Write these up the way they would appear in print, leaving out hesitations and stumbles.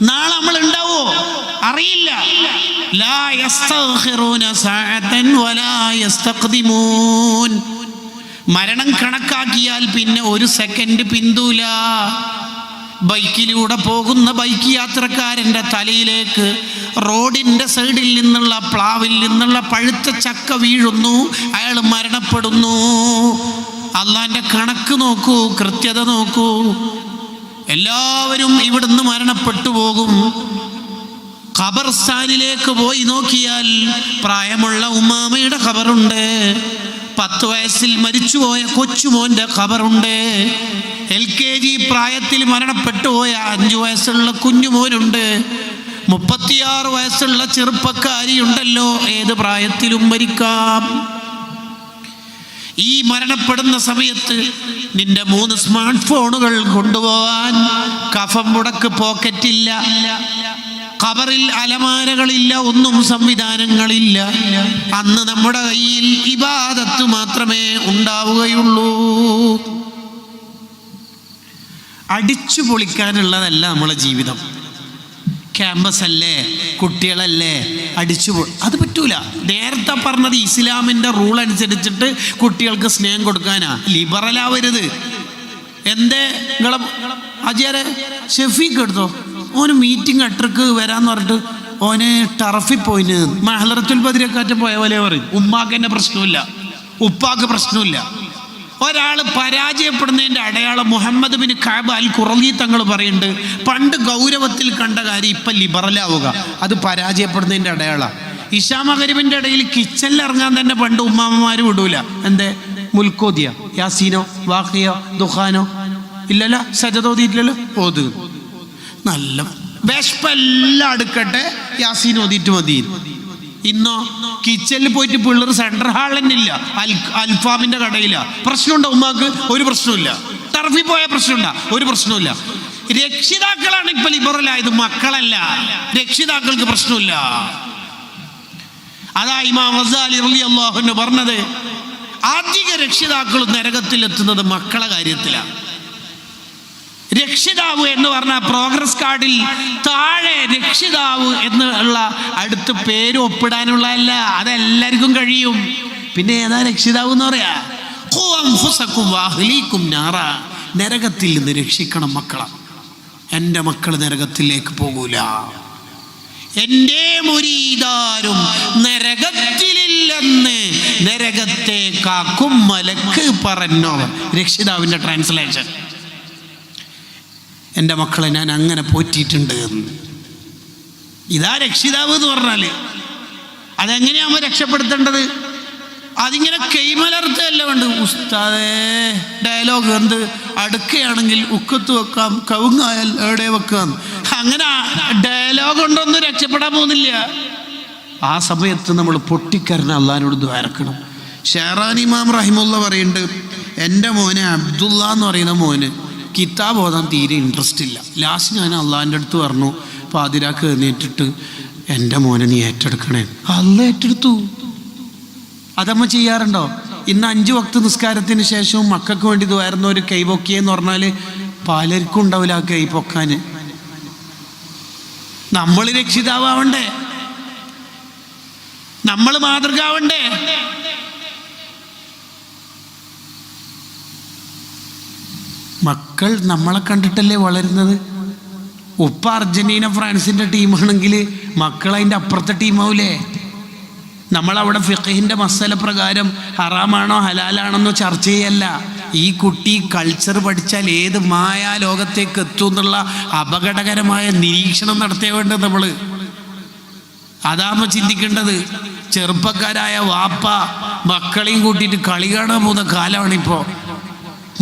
നാളെ നമ്മൾ ഉണ്ടാവോ അറിയില്ല. ലാ യസ്തഗ്ഫിറൂന സഅതൻ വലാ യസ്തഖ്ദിമൂൻ. മരണം കണക്കാക്കിയാൽ പിന്നെ ഒരു സെക്കൻഡ് പിന്തൂല. ബൈക്കിലൂടെ പോകുന്ന ബൈക്ക് യാത്രക്കാരൻ്റെ തലയിലേക്ക് റോഡിൻ്റെ സൈഡിൽ നിന്നുള്ള പ്ലാവിൽ നിന്നുള്ള പഴുത്ത ചക്ക വീഴുന്നു, അയാൾ മരണപ്പെടുന്നു. അള്ളാൻ്റെ കണക്ക് നോക്കൂ, കൃത്യത നോക്കൂ. എല്ലാവരും ഇവിടുന്ന് മരണപ്പെട്ടു പോകും. ഖബർസ്ഥാനിലേക്ക് പോയി നോക്കിയാൽ പ്രായമുള്ള ഉമ്മാമയുടെ ഖബറുണ്ട്, 10 വയസ്സിൽ മരിച്ചുപോയ കൊച്ചുമോൻ്റെ ഖബറുണ്ട്, LKG പ്രായത്തിൽ മരണപ്പെട്ടു പോയ 5 വയസ്സുള്ള കുഞ്ഞുമോനുണ്ട്, 36 വയസ്സുള്ള ചെറുപ്പക്കാരിയുണ്ടല്ലോ. ഏത് പ്രായത്തിലും മരിക്കാം. ഈ മരണപ്പെടുന്ന സമയത്ത് നിന്റെ 3 സ്മാർട്ട് ഫോണുകൾ കൊണ്ടുപോകാൻ കഫം മുടക്ക് പോക്കറ്റില്ല, ഖബറിൽ അലമാരകളില്ല, ഒന്നും സംവിധാനങ്ങളില്ല. അന്ന് നമ്മുടെ കയ്യിൽ ഇബാദത്ത് മാത്രമേ ഉണ്ടാവുകയുള്ളൂ. അടിച്ചു പൊളിക്കാനുള്ളതല്ല നമ്മളെ ജീവിതം. ക്യാമ്പസ് അല്ലേ, കുട്ടികളല്ലേ, അത് പറ്റൂല. നേരത്തെ പറഞ്ഞത് ഇസ്ലാമിൻ്റെ റൂൾ അനുസരിച്ചിട്ട് കുട്ടികൾക്ക് സ്നേഹം കൊടുക്കാനാ. ലിബറലാവരുത്. എന്തേ നിങ്ങളെ അജയരെ ഷെഫീക്ക് എടുത്തോ, ഓന് മീറ്റിംഗ് 8:30 വരാന്ന് പറഞ്ഞിട്ട് ഓന് ടർഫിൽ പോയിന് മഹലറത്തുൽ ബദരിയക്കാറ്റ് പോയ പോലെ പറയും. ഉമ്മാക്ക് തന്നെ പ്രശ്നമില്ല, ഉപ്പാക്ക് പ്രശ്നമില്ല. ഒരാൾ പരാജയപ്പെടുന്നതിൻ്റെ അടയാളം മുഹമ്മദ് ബിൻ കഅബ് അൽ ഖുറളി തങ്ങൾ പറയുന്നുണ്ട്, പണ്ട് ഗൗരവത്തിൽ കണ്ട കാര്യം ഇപ്പം ലിബറലാവുക, അത് പരാജയപ്പെടുന്നതിൻ്റെ അടയാളമാണ്. ഇശാ മഗ്‌രിബിൻ്റെ ഇടയിൽ കിച്ചണിൽ ഇറങ്ങാൻ തന്നെ പണ്ട് ഉമ്മാമ്മമാർ വിടൂല. എന്തേ? മുൽക്കോദിയ, യാസീനോ, വാഖിയോ, ദുഖാനോ ഇല്ലല്ലോ, സജദോദിയില്ലല്ലോ, ഓത്. നല്ല വിശപ്പെല്ലാം അടുക്കട്ടെ, യാസീൻ ഓതിയിട്ട് മതി. ഇന്നോ കിച്ചണിൽ പോയിട്ട് പിള്ളേർ സെൻട്രൽ ഹാളിനില്ല, അൽഫാമിൻ്റെ കടയില്ല. പ്രശ്നമുണ്ടോ ഉമ്മാക്ക്? ഒരു പ്രശ്നമില്ല. ടർഫിൽ പോയ പ്രശ്നമുണ്ടോ? ഒരു പ്രശ്നമില്ല. രക്ഷിതാക്കളാണ് ഇപ്പൊ ലിബറലായത്, മക്കളല്ല. രക്ഷിതാക്കൾക്ക് പ്രശ്നമില്ല. അതാ ഇമാം ഗസാലി റളിയല്ലാഹു അൻഹു പറഞ്ഞത്, അധിക രക്ഷിതാക്കൾ നരകത്തിൽ എത്തുന്നത് മക്കളെ കാര്യത്തിലാണ്. രക്ഷിതാവ് എന്ന് പറഞ്ഞാൽ പ്രോഗ്രസ് കാർഡിൽ താഴെ രക്ഷിതാവ് എന്നുള്ള അടുത്ത് പേര് ഒപ്പിടാനുള്ളതല്ല, അതെല്ലാവർക്കും കഴിയും. പിന്നെ ഏതാ രക്ഷിതാവ് എന്ന് പറയാ? നരകത്തിൽ നിന്ന് രക്ഷിക്കണം മക്കളെ. എൻ്റെ മക്കൾ നരകത്തിലേക്ക് പോകൂല. എൻ്റെ മുരീദാരും നരകത്തിലില്ലെന്ന് നരകത്തെ കാക്കും മലക്ക് പറഞ്ഞോ. രക്ഷിതാവിൻ്റെ ട്രാൻസ്ലേഷൻ. എൻ്റെ മക്കളെ ഞാൻ അങ്ങനെ പോറ്റിയിട്ടുണ്ട് എന്ന്. ഇതാ രക്ഷിതാവ് എന്ന് പറഞ്ഞാൽ. അതെങ്ങനെയാകുമ്പോൾ രക്ഷപ്പെടുത്തേണ്ടത്? അതിങ്ങനെ കൈമലർത്തല്ല വേണ്ട. ഉസ്താദേ ഡയലോഗ് എന്ത്? അടുക്കയാണെങ്കിൽ ഉക്കത്ത് വെക്കാം, കവുങ്ങായാൽ എവിടെ വെക്കാം. അങ്ങനെ ഡയലോഗ് കൊണ്ടൊന്നും രക്ഷപ്പെടാൻ പോകുന്നില്ല. ആ സമയത്ത് നമ്മൾ പൊട്ടിക്കരഞ്ഞ അള്ളാഹിനോട് ദ്വാരക്കണം. ഷെഹ്റാൻ ഇമാം റഹിമുള്ള പറയുന്നുണ്ട്, എൻ്റെ മോനെ അബ്ദുള്ള എന്ന് പറയുന്ന മോന് കിതാബ് ഓതാൻ തീരെ ഇൻട്രസ്റ്റ് ഇല്ല. ലാസ്റ്റ് ഞാൻ അള്ളാഹിൻ്റെ അടുത്ത് പറഞ്ഞു, പാതിരാക്ക് എഴുന്നേറ്റിട്ട് എൻ്റെ മോനെ നീ ഏറ്റെടുക്കണേ. അള്ളാഹ് ഏറ്റെടുത്തു. അതമ്മ ചെയ്യാറുണ്ടോ? ഇന്ന് 5 വക്ത് നിസ്കാരത്തിന് ശേഷവും മക്കൾക്ക് വേണ്ടി ഇതുവായിരുന്നു ഒരു കൈ പൊക്കിയെന്ന് പറഞ്ഞാൽ പലർക്കും ഉണ്ടാവില്ല ആ കൈ പൊക്കാൻ. നമ്മൾ രക്ഷിതാവണ്ടേ? നമ്മൾ മാതൃകാവണ്ടേ? മക്കൾ നമ്മളെ കണ്ടിട്ടല്ലേ വളരുന്നത്. ഉപ്പ അർജന്റീന ഫ്രാൻസിൻ്റെ ടീമാണെങ്കിൽ മക്കൾ അതിൻ്റെ അപ്പുറത്തെ ടീമാവൂലേ? നമ്മളവിടെ ഫിഖഹിൻ്റെ മസല പ്രകാരം ഹറാമാണോ ഹലാലാണെന്നോ ചർച്ച ചെയ്യല്ല. ഈ കുട്ടി കൾച്ചർ പഠിച്ചാൽ ഏത് മായാ ലോകത്തേക്ക് എത്തും എന്നുള്ള അപകടകരമായ നിരീക്ഷണം നടത്തിയ വേണ്ടത് നമ്മൾ. അതാണോ ചിന്തിക്കേണ്ടത്? ചെറുപ്പക്കാരായ വാപ്പ മക്കളെയും കൂട്ടിയിട്ട് കളി കാണാൻ പോകുന്ന കാലമാണിപ്പോൾ.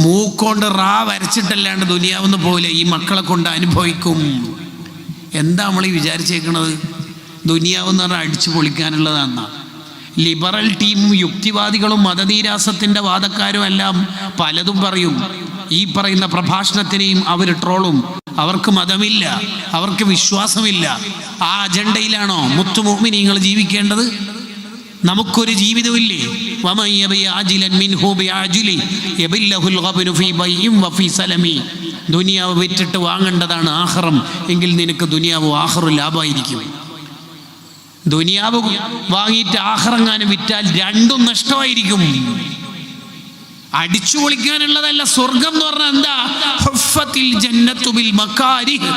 മൂക്കൊണ്ട് വരച്ചിട്ടല്ലാണ്ട് ദുനിയാവെന്ന് പോലെ ഈ മക്കളെ കൊണ്ട് അനുഭവിക്കും. എന്താ നമ്മൾ ഈ വിചാരിച്ചേക്കണത്? ദുനിയാവെന്ന് പറഞ്ഞാൽ അടിച്ചു പൊളിക്കാനുള്ളതാണ്. ലിബറൽ ടീമും യുക്തിവാദികളും മതനീരാസത്തിൻ്റെ വാദക്കാരും എല്ലാം പലതും പറയും. ഈ പറയുന്ന പ്രഭാഷണത്തിനെയും അവർ ട്രോളും. അവർക്ക് മതമില്ല, അവർക്ക് വിശ്വാസമില്ല. ആ അജണ്ടയിലാണോ മുത്തു മുഅ്മിനീങ്ങൾ ജീവിക്കേണ്ടത്? നമുക്കൊരു ജീവിതമില്ലേ? ദുനിയാവ് വിറ്റിട്ട് വാങ്ങേണ്ടതാണ് ആഖിറം എങ്കിൽ നിനക്ക് ദുനിയാവ് ആഖിറും ലാഭമായിരിക്കും. ദുനിയാവ് വാങ്ങിയിട്ട് ആഖിറങ്ങാനും വിറ്റാൽ രണ്ടും നഷ്ടമായിരിക്കും. അടിച്ചു പൊളിക്കാനുള്ളതല്ല സ്വർഗം എന്ന് പറഞ്ഞാൽ എന്താ? ഹുഫത്തിൽ ജന്നത്തു ബിൽ മകാരിഹ്.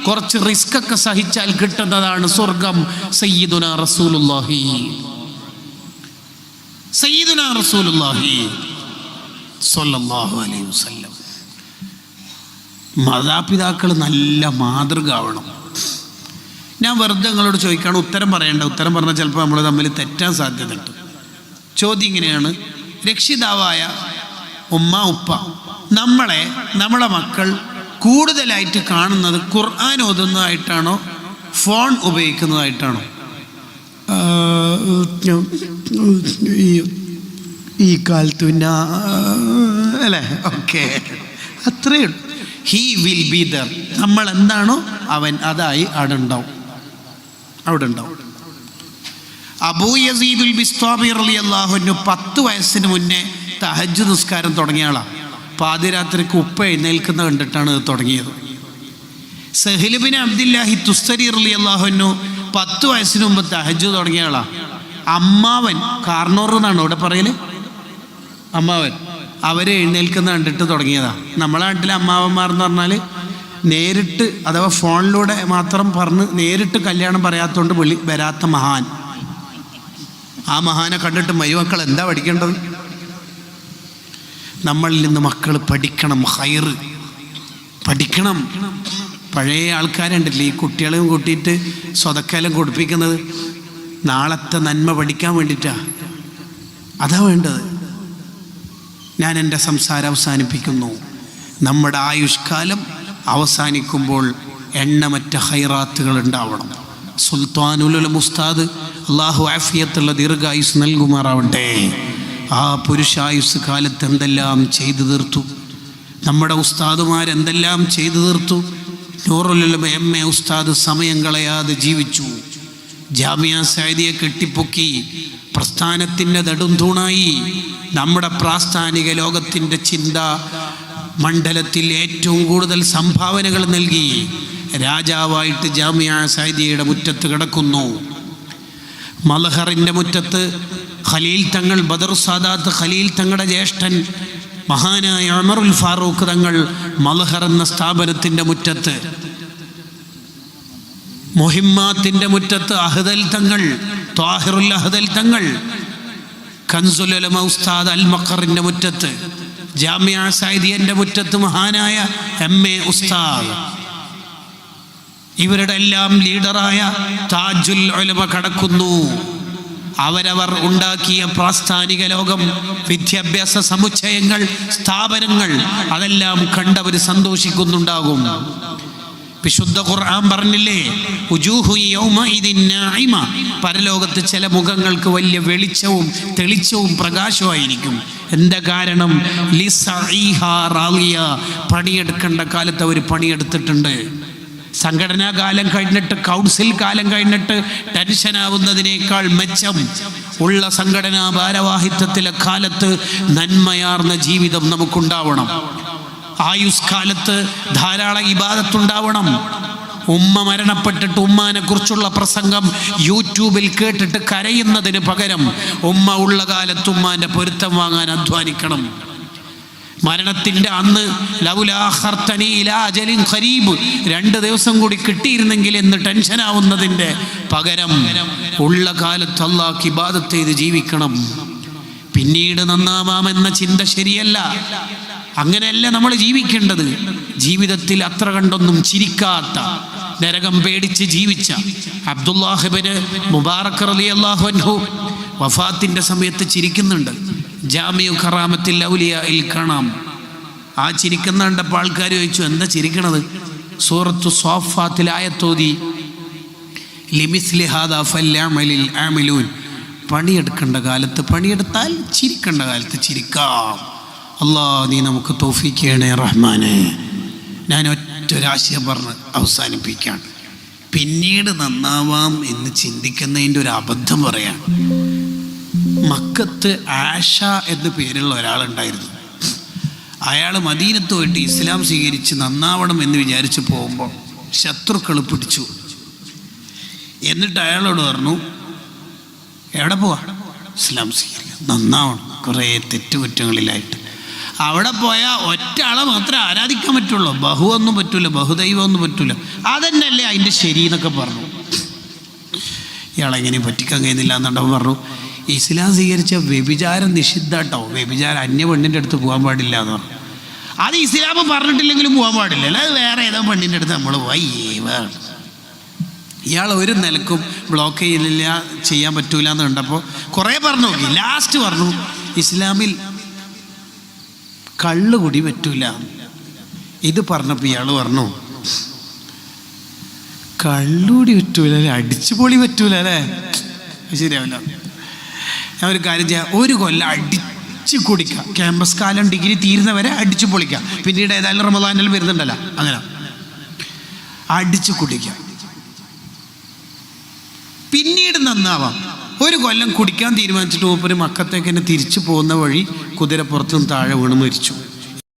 കുറച്ച് റിസ്ക് ഒക്കെ സഹിച്ചാൽ കിട്ടുന്നതാണ് സ്വർഗം. സയ്യിദുനാ റസൂലുള്ളാഹി സ്വല്ലല്ലാഹു അലൈഹി വസല്ലം. മാതാപിതാക്കൾ നല്ല മാതൃക ആവണം. ഞാൻ വെറുതെ നിങ്ങളോട് ചോദിക്കുകയാണ്, ഉത്തരം പറയേണ്ട. ഉത്തരം പറഞ്ഞാൽ ചിലപ്പോൾ നമ്മൾ തമ്മിൽ തെറ്റാൻ സാധ്യതയുണ്ട്. ചോദ്യം ഇങ്ങനെയാണ്: രക്ഷിതാവായ ഉമ്മ ഉപ്പ നമ്മളെ മക്കൾ കൂടുതലായിട്ട് കാണുന്നത് ഖുർആൻ ഓതുന്നതായിട്ടാണോ ഫോൺ ഉപയോഗിക്കുന്നതായിട്ടാണോ? ഈ കാലത്ത് പിന്നെ അല്ലേ? ഓക്കെ, അത്രയേ ഉള്ളൂ. He will be there. നമ്മൾ എന്താണോ അവൻ അതായി അവിടെ ഉണ്ടാവും. അബൂ യസീദുൽ ബിസ്താമി റളിയല്ലാഹു അൻഹു 10 വയസ്സിന് മുന്നേ തഹജ്ജുദ് നിസ്കാരം തുടങ്ങിയ ആളാണ്. പാതിരാത്രിക്ക് ഉപ്പ എഴുന്നേൽക്കുന്ന കണ്ടിട്ടാണ് ഇത് തുടങ്ങിയത്. സഹ്ൽ ബിൻ അബ്ദുല്ലാഹി തുസ്തരി റളിയല്ലാഹു അൻഹു 10 വയസ്സിന് മുമ്പ് തഹജ്ജുദ് തുടങ്ങിയ ആളാണ്. അമ്മാവൻ കാർണോർ എന്നാണ് ഇവിടെ പറയല്, അമ്മാവൻ അവരെ എഴുന്നേൽക്കുന്ന കണ്ടിട്ട് തുടങ്ങിയതാണ്. നമ്മളെ നാട്ടിലെ അമ്മാവന്മാർ എന്ന് പറഞ്ഞാൽ നേരിട്ട് അഥവാ ഫോണിലൂടെ മാത്രം പറഞ്ഞ് നേരിട്ട് കല്യാണം പറയാത്തതുകൊണ്ട് വരാത്ത മഹാൻ. ആ മഹാനെ കണ്ടിട്ട് മരുമക്കൾ എന്താ പഠിക്കേണ്ടത്? നമ്മളിൽ നിന്ന് മക്കൾ പഠിക്കണം, ഹൈറ് പഠിക്കണം. പഴയ ആൾക്കാരുണ്ടല്ലേ ഈ കുട്ടികളെയും കൂട്ടിയിട്ട് സ്വതക്കാലം കൊടുപ്പിക്കുന്നത്, നാളത്തെ നന്മ പഠിക്കാൻ വേണ്ടിയിട്ടാണ്. അതാ വേണ്ടത്. ഞാൻ എൻ്റെ സംസാരം അവസാനിപ്പിക്കുന്നു. നമ്മുടെ ആയുഷ്കാലം അവസാനിക്കുമ്പോൾ എണ്ണമറ്റ ഹൈറാത്തുകൾ ഉണ്ടാവണം. സുൽത്താനുൽ ഉസ്താദ് അള്ളാഹു ആഫിയത്തുള്ള ദീർഘായുസ് നൽകുമാറാവട്ടെ. ആ പുരുഷായുസ് കാലത്ത് എന്തെല്ലാം ചെയ്തു തീർത്തു. നമ്മുടെ ഉസ്താദുമാരെന്തെല്ലാം ചെയ്തു തീർത്തു. നൂറുൽ ഉലമ എം.എ. ഉസ്താദ് സമയം കളയാതെ ജീവിച്ചു. ജാമിയ സഅദിയെ കെട്ടിപ്പൊക്കി പ്രസ്ഥാനത്തിൻ്റെ നെടുംതൂണായി. നമ്മുടെ പ്രാസ്ഥാനിക ലോകത്തിൻ്റെ ചിന്താ മണ്ഡലത്തിൽ ഏറ്റവും കൂടുതൽ സംഭാവനകൾ നൽകി. രാജാവായിട്ട് ജാമിയ സഅദിയയുടെ മുറ്റത്ത് കിടക്കുന്നു. മൽഹറിൻ്റെ മുറ്റത്ത് ഖലീൽ തങ്ങൾ, ബദർ സാദാത്ത് ഖലീൽ തങ്ങളുടെ ജ്യേഷ്ഠൻ മഹാനായ ഉമറുൽ ഫാറൂഖ് തങ്ങൾ മൽഹർ എന്ന സ്ഥാപനത്തിൻ്റെ മുറ്റത്ത്, മുഹിമ്മാത്തിൻ്റെ മുറ്റത്ത് അഹ്ദൽ തങ്ങൾ, ത്വാഹിറുൽ അഹ്ദൽ തങ്ങൾ, കൻസുൽ ഉലമ ഉസ്താദ് അൽ മഖറിൻ്റെ മുറ്റത്ത്, ജാമിയ സഅദിയൻ്റെ മുറ്റത്ത് മഹാനായ എം.എ. ഉസ്താദ്, ഇവരുടെ എല്ലാം ലീഡറായ താജുൽ ഉലമ കടക്കുന്നു. അവരവർ ഉണ്ടാക്കിയ പ്രാസ്ഥാനിക ലോകം, വിദ്യാഭ്യാസ സമുച്ചയങ്ങൾ, സ്ഥാപനങ്ങൾ, അതെല്ലാം കണ്ടവർ സന്തോഷിക്കുന്നുണ്ടാകും. വിശുദ്ധ ഖുർആൻ പറഞ്ഞില്ലേ, ഉജൂഹു യൗമഇദിൻ നാഇമ. പരലോകത്ത് ചില മുഖങ്ങൾക്ക് വലിയ വെളിച്ചവും തെളിച്ചവും പ്രകാശമായിരിക്കും. എന്താ കാരണം? ലിസഈഹാ റാളിയ. പണിയെടുക്കേണ്ട കാലത്ത് അവർ പണിയെടുത്തിട്ടുണ്ട്. സംഘടനാ കാലം കഴിഞ്ഞിട്ട്, കൗൺസിൽ കാലം കഴിഞ്ഞിട്ട് ടെൻഷനാവുന്നതിനേക്കാൾ മെച്ചം ഉള്ള സംഘടനാ ഭാരവാഹിത്വത്തിലെ കാലത്ത് നന്മയാർന്ന ജീവിതം നമുക്കുണ്ടാവണം. ആയുഷ്കാലത്ത് ധാരാളം ഇബാദത്തുണ്ടാവണം. ഉമ്മ മരണപ്പെട്ടിട്ട് ഉമ്മാനെ കുറിച്ചുള്ള പ്രസംഗം യൂട്യൂബിൽ കേട്ടിട്ട് കരയുന്നതിന് പകരം ഉമ്മ ഉള്ള കാലത്ത് ഉമ്മാൻ്റെ പൊരുത്തം വാങ്ങാൻ അധ്വാനിക്കണം. മരണത്തിൻ്റെ അന്ന് ലൗലാ അഖർതനി ഇലാ അജലിൻ ഖരീബ്, 2 ദിവസം കൂടി കിട്ടിയിരുന്നെങ്കിൽ എന്ന് ടെൻഷനാവുന്നതിൻ്റെ പകരം ഉള്ള കാലത്ത് അല്ലാഹുക്ക് ഇബാദത്ത് ചെയ്ത് ജീവിക്കണം. പിന്നീട് നന്നാവാമെന്ന ചിന്ത ശരിയല്ല. അങ്ങനെയല്ല നമ്മൾ ജീവിക്കേണ്ടത്. ജീവിതത്തിൽ അത്ര കണ്ടൊന്നും ചിരിക്കാത്ത, നരകം പേടിച്ച് ജീവിച്ച അബ്ദുല്ലാഹ് ഇബ്നു മുബാറക് റളിയല്ലാഹു അൻഹു വഫാത്തിൻ്റെ സമയത്ത് ചിരിക്കുന്നുണ്ട്. ജാമിഉ കറാമത്തിൽ ഔലിയായിൽ കാണാം. ആ ചിരിക്കുന്ന കണ്ടപ്പോൾ ആൾക്കാർ ചോദിച്ചു, എന്താ ചിരിക്കണത്? സൂറത്തു സ്വാഫാത്തിൽ ആയത്തോതി, ലിമിസ്ലി ഹാദാ ഫൽയഅമലിൽ ആമിലൂൻ. പണിയെടുക്കേണ്ട കാലത്ത് പണിയെടുത്താൽ, ചിരിക്കേണ്ട കാലത്ത് ചിരിക്കാം. അല്ലാ, നീ നമുക്ക് തൗഫീഖ് ചെയ്യണേ റഹ്മാനെ. ഞാൻ ഒറ്റൊരാശയം പറഞ്ഞ് അവസാനിപ്പിക്കാം. പിന്നീട് നന്നാവാം എന്ന് ചിന്തിക്കുന്നതിൻ്റെ ഒരു അബദ്ധം പറയാം. മക്കത്ത് ആഷ എന്ന് പേരുള്ള ഒരാളുണ്ടായിരുന്നു. അയാൾ മദീനത്ത് പോയിട്ട് ഇസ്ലാം സ്വീകരിച്ച് നന്നാവണം എന്ന് വിചാരിച്ച് പോകുമ്പോൾ ശത്രുക്കൾ പിടിച്ചു. എന്നിട്ട് അയാളോട് പറഞ്ഞു, എവിടെ പോവാ? ഇസ്ലാം സ്വീകരിക്കുക, നന്നാവണം, കുറേ തെറ്റുകുറ്റങ്ങളിലായിട്ട്. അവിടെ പോയാൽ ഒറ്റ ആളെ മാത്രമേ ആരാധിക്കാൻ പറ്റുള്ളൂ, ബഹുവൊന്നും പറ്റൂല, ബഹുദൈവമൊന്നും പറ്റൂല, അതന്നെയല്ലേ അതിൻ്റെ ശരി എന്നൊക്കെ പറഞ്ഞു. ഇയാളെങ്ങനെ പറ്റിക്കാൻ കഴിയുന്നില്ല എന്നുണ്ടോ പറഞ്ഞു, ഇസ്ലാം സ്വീകരിച്ച വ്യഭിചാരം നിഷിദ്ധാട്ടോ, വ്യഭിചാരം അന്യ പെണ്ണിൻ്റെ അടുത്ത് പോകാൻ പാടില്ല എന്ന് പറഞ്ഞു. അത് ഇസ്ലാം പറഞ്ഞിട്ടില്ലെങ്കിലും പോകാൻ പാടില്ല, അല്ലാതെ വേറെ ഏതോ പെണ്ണിൻ്റെ അടുത്ത് നമ്മൾ പോയി വേറെ. ഇയാൾ ഒരു നിലക്കും ബ്ലോക്ക് ചെയ്യില്ല, ചെയ്യാൻ പറ്റൂല എന്ന് കണ്ടപ്പോൾ കുറേ പറഞ്ഞു നോക്കി. ലാസ്റ്റ് പറഞ്ഞു, ഇസ്ലാമിൽ കള്ളുകുടി പറ്റൂല. ഇത് പറഞ്ഞപ്പോൾ ഇയാൾ പറഞ്ഞു, കള്ളുകുടി പറ്റൂല അല്ലേ, അടിച്ചുപൊളി പറ്റൂല അല്ലേ, ശരിയാവില്ല. ഞാൻ ഒരു കാര്യം ചെയ്യാം, ഒരു കൊല്ലം അടിച്ച് കുടിക്കാം, ക്യാമ്പസ് കാലം ഡിഗ്രി തീരുന്നവരെ അടിച്ചു പൊളിക്കാം, പിന്നീട് ഏതായാലും റമദാനിൽ വരുന്നുണ്ടല്ലോ, അങ്ങനെ അടിച്ചു കുടിക്കാം, പിന്നീട് നന്നാവാം. ഒരു കൊല്ലം കുടിക്കാൻ തീരുമാനിച്ചിട്ട് മൂപ്പര് മക്കത്തേക്ക് തന്നെ തിരിച്ചു പോകുന്ന വഴി കുതിരപ്പുറത്തും താഴെ വീണ് മരിച്ചു.